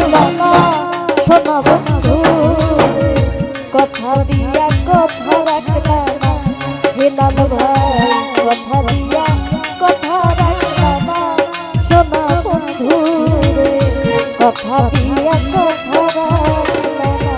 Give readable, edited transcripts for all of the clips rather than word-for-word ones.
রইল না শোনা বন্ধু কথা দিয়া কথা রাখলা না হেলাল ভাই কথা দিয়া কথা রাখলা না শোনা বন্ধু কথা দিয়া কথা রাখলা না।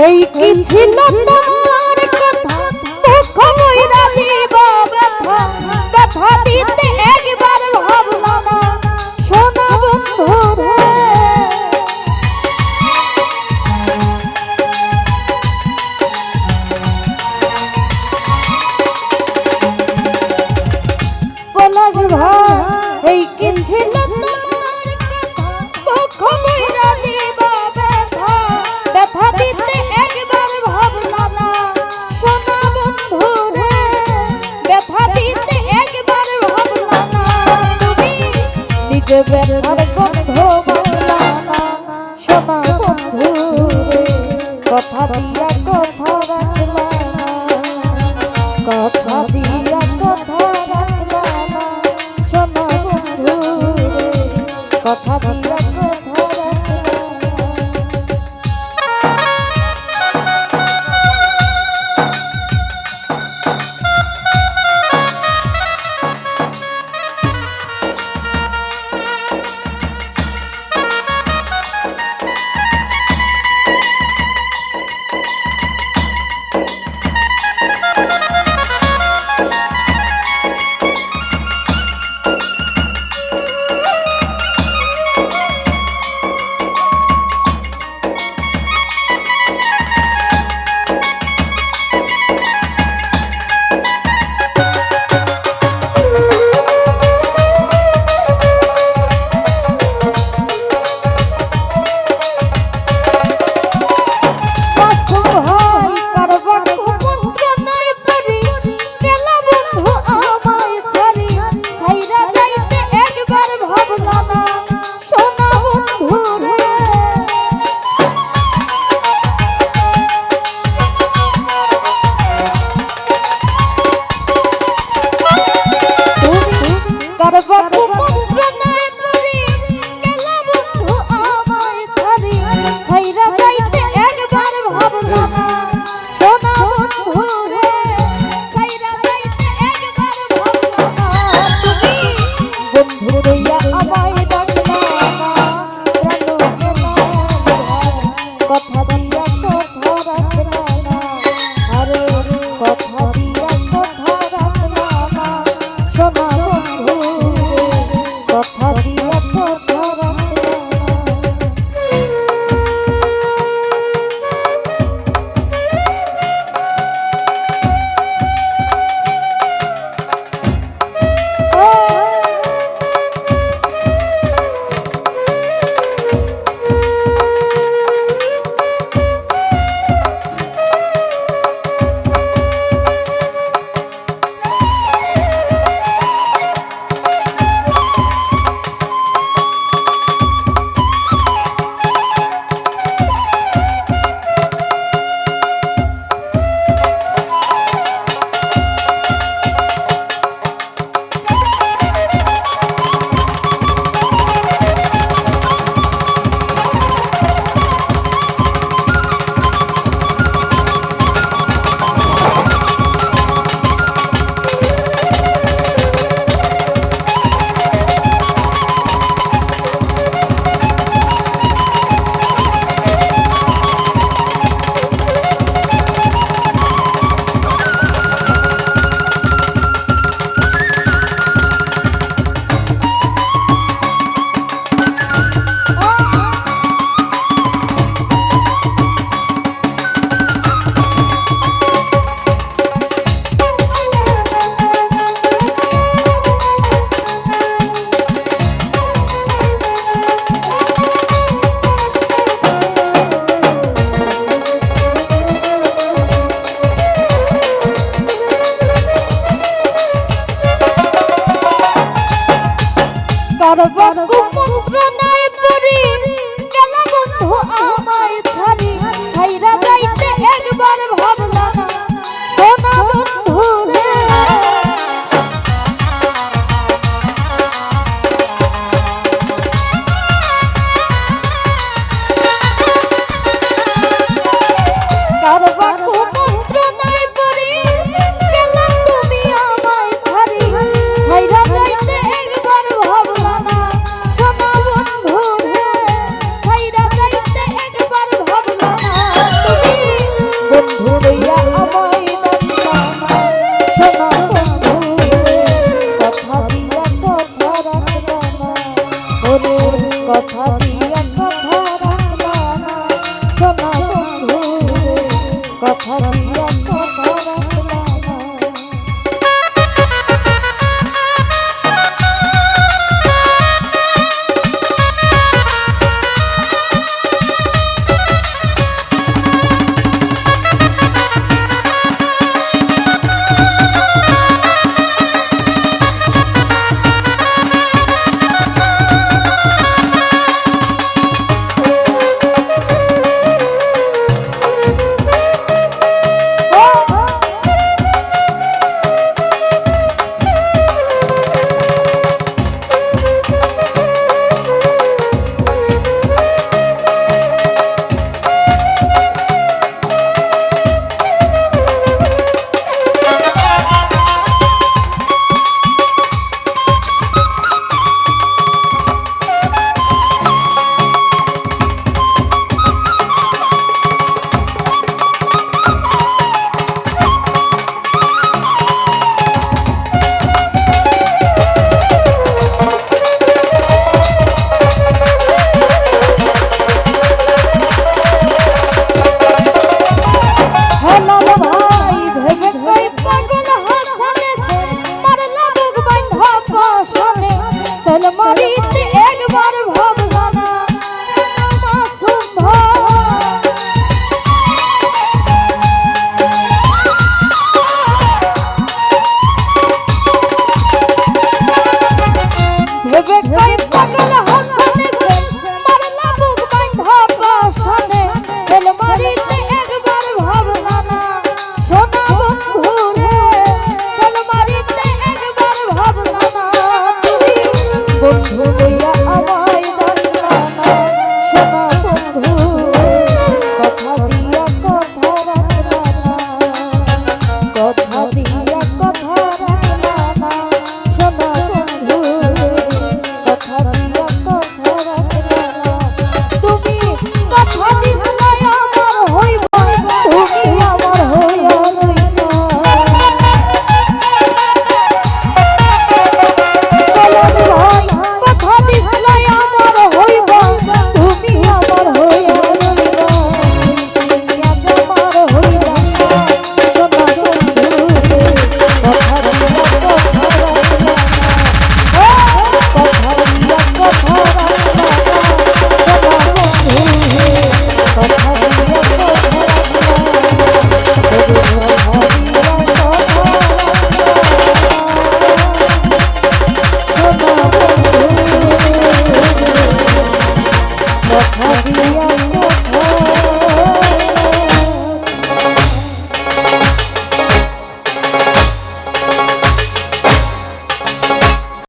এই কি ছিল তোমার কথা মুখ মইরা দিব ব্যথা ব্যথা দিতে একবার ভাবলা না শোনা বন্ধু রে পলাশ ভাই এই কি ছিল তোমার কথা মুখ মইরা দিব ব্যথা ব্যথা দিতে একবার ভাবলা না শোনা বন্ধু রে ব্যথা দিতে একবার ভাবলা না তুমি নিজে ব্যথার গন্ধ ভাবলা না শোনা বন্ধু রে কথা দিয়া কথা রাখলা না কথা দিয়া কথা রাখলা না শোনা বন্ধু রে কথা দিয়া কথা রাখলা না। কারবাকু মন্ত্রণায় পড়ি গেল বন্ধু আমায় ছাড়ি ছাইরা যাইতে একবার ভাবলাম সোনা বন্ধু রে কারবাকু মন্ত্রণায় পড়ি গেল তুমি আমায় ছাড়ি ছাইরা যাইতে একবার ভাবলাম সোনা বন্ধু রে ছাইরা যাইতে একবার ভাবলাম তুমি বন্ধু লইয়া আমায় ডাকলাম সোনা বন্ধু কথা দিয়া কথা রাখলাম ওরে কথা দিয়া কথা রাখলাম সোনা বন্ধু কথা দিয়া কথা রাখলাম মারিতে একবার ভাবলাম মাসুম ভেবে কই পাগল হাসানে সে মারলা বুক বাঁধা পাশানে সেল মারিতে একবার ভাবলাম সোনা বন্ধু রে সেল মারিতে একবার ভাবলাম তুমি বন্ধু লইয়া আমায় ডাকলাম সোনা বন্ধু কথা দিয়া কথা রাখলাম কথা দিয়া কথা রাখলাম সোনা বন্ধু কথা দিয়া কথা রাখলাম তুমি কথা দিছিলে আমার হইবা তুমি আমার হইয়া রইবা ভাই কথা দিছিলে আমার হইবা তুমি আমার হইয়া রইবা তুমি আজ আমার হইলা সোনা বন্ধু কথা দিয়া কথা রাখলাম কথা দিয়া কথা রাখলাম সোনা বন্ধু কথা দিয়া কথা রাখলাম কথা দিয়া কথা